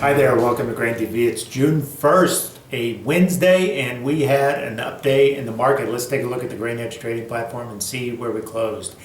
Hi there, welcome to Grain TV. It's June 1st, a Wednesday, and we had an update in the market. Let's take a look at the Grain Hedge trading platform and see where we closed.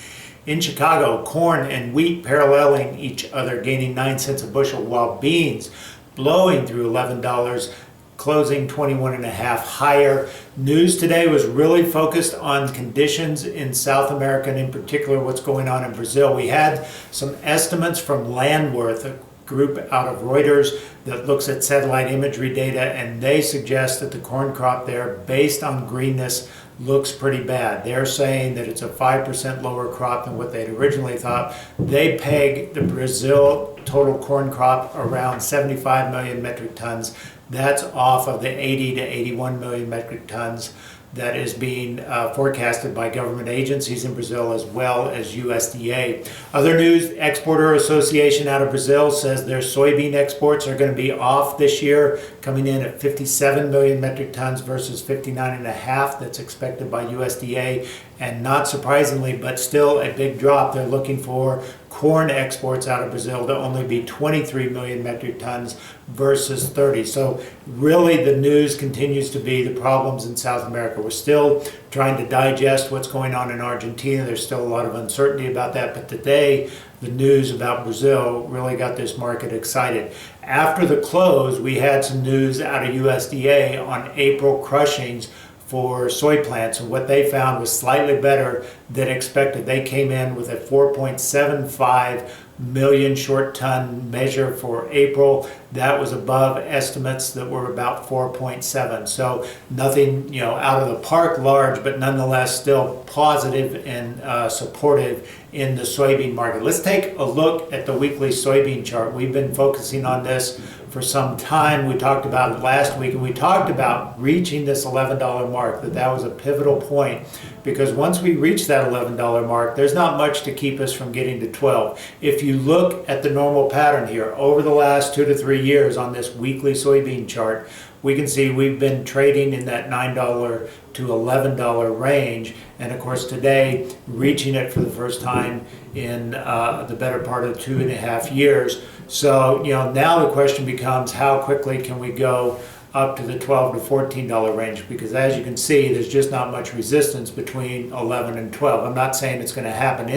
In Chicago, corn and wheat paralleling each other, gaining 9 cents a bushel, while beans blowing through $11, closing 21.5 higher. News today was really focused on conditions in South America, and in particular what's going on in Brazil. We had some estimates from Landworth, a group out of Reuters that looks at satellite imagery data, and they suggest that the corn crop there, based on greenness, looks pretty bad. They're saying that it's a 5% lower crop than what they'd originally thought. They peg the Brazil total corn crop around 75 million metric tons. That's off of the 80 to 81 million metric tons that is being forecasted by government agencies in Brazil as well as USDA. Other news, Exporter Association out of Brazil says their soybean exports are going to be off this year, coming in at 57 million metric tons versus 59.5 that's expected by USDA. And not surprisingly, but still a big drop, they're looking for corn exports out of Brazil to only be 23 million metric tons versus 30. So really the news continues to be the problems in South America. We're still trying to digest what's going on in Argentina. There's still a lot of uncertainty about that, but today the news about Brazil really got this market excited. After the close, we had some news out of USDA on April crushings for soy plants, and what they found was slightly better than expected. They came in with a 4.75 million short ton measure for April. That was above estimates that were about 4.7. So nothing, out of the park large, but nonetheless still positive and supportive in the soybean market. Let's take a look at the weekly soybean chart. We've been focusing on this for some time. We talked about it last week, and we talked about reaching this $11 mark, that was a pivotal point, because once we reach that $11 mark, there's not much to keep us from getting to 12. If you look at the normal pattern here over the last 2 to 3 years on this weekly soybean chart, we can see we've been trading in that $9 to $11 range, and of course today reaching it for the first time in the better part of 2.5 years. So now the question becomes, how quickly can we go up to the $12 to $14 range? Because as you can see, there's just not much resistance between 11 and 12. I'm not saying it's going to happen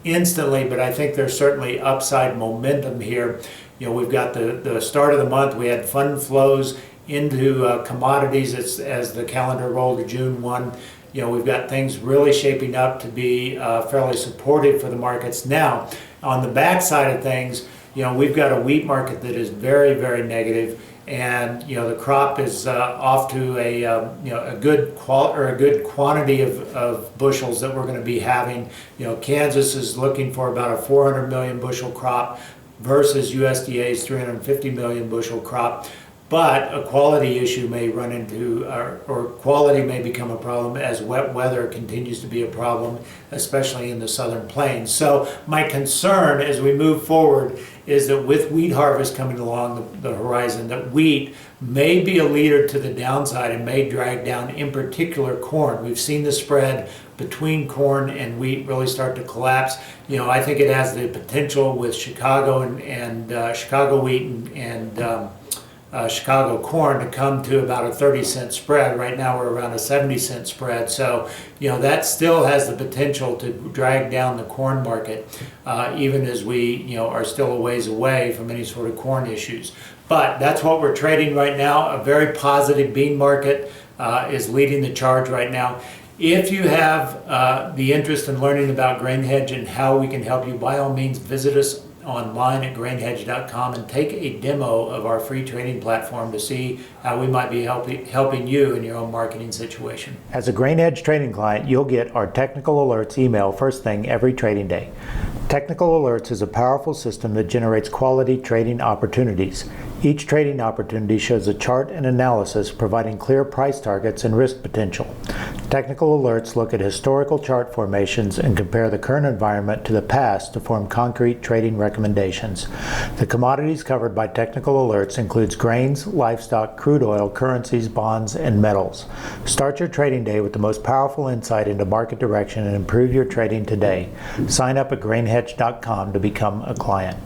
instantly, but I think there's certainly upside momentum here. We've got the start of the month. We had fund flows into commodities as the calendar rolled to June 1. We've got things really shaping up to be fairly supportive for the markets. Now, on the backside of things, we've got a wheat market that is very, very negative, and the crop is off to a good quantity of bushels that we're going to be having. Kansas is looking for about a 400 million bushel crop versus USDA's 350 million bushel crop. But a quality issue may run into, or quality may become a problem as wet weather continues to be a problem, especially in the southern plains. So my concern as we move forward is that with wheat harvest coming along the horizon, that wheat may be a leader to the downside and may drag down, in particular, corn. We've seen the spread between corn and wheat really start to collapse. I think it has the potential with Chicago and Chicago wheat and Chicago corn to come to about a 30-cent spread. Right now we're around a 70-cent spread. So, that still has the potential to drag down the corn market, even as we, are still a ways away from any sort of corn issues. But that's what we're trading right now. A very positive bean market is leading the charge right now. If you have the interest in learning about Grain Hedge and how we can help you, by all means visit us online at grainhedge.com and take a demo of our free trading platform to see how we might be helping you in your own marketing situation. As a Grain Hedge trading client, you'll get our technical alerts email first thing every trading day. Technical Alerts is a powerful system that generates quality trading opportunities. Each trading opportunity shows a chart and analysis providing clear price targets and risk potential. Technical Alerts look at historical chart formations and compare the current environment to the past to form concrete trading recommendations. The commodities covered by Technical Alerts includes grains, livestock, crude oil, currencies, bonds, and metals. Start your trading day with the most powerful insight into market direction and improve your trading today. Sign up at grainhedge.com to become a client.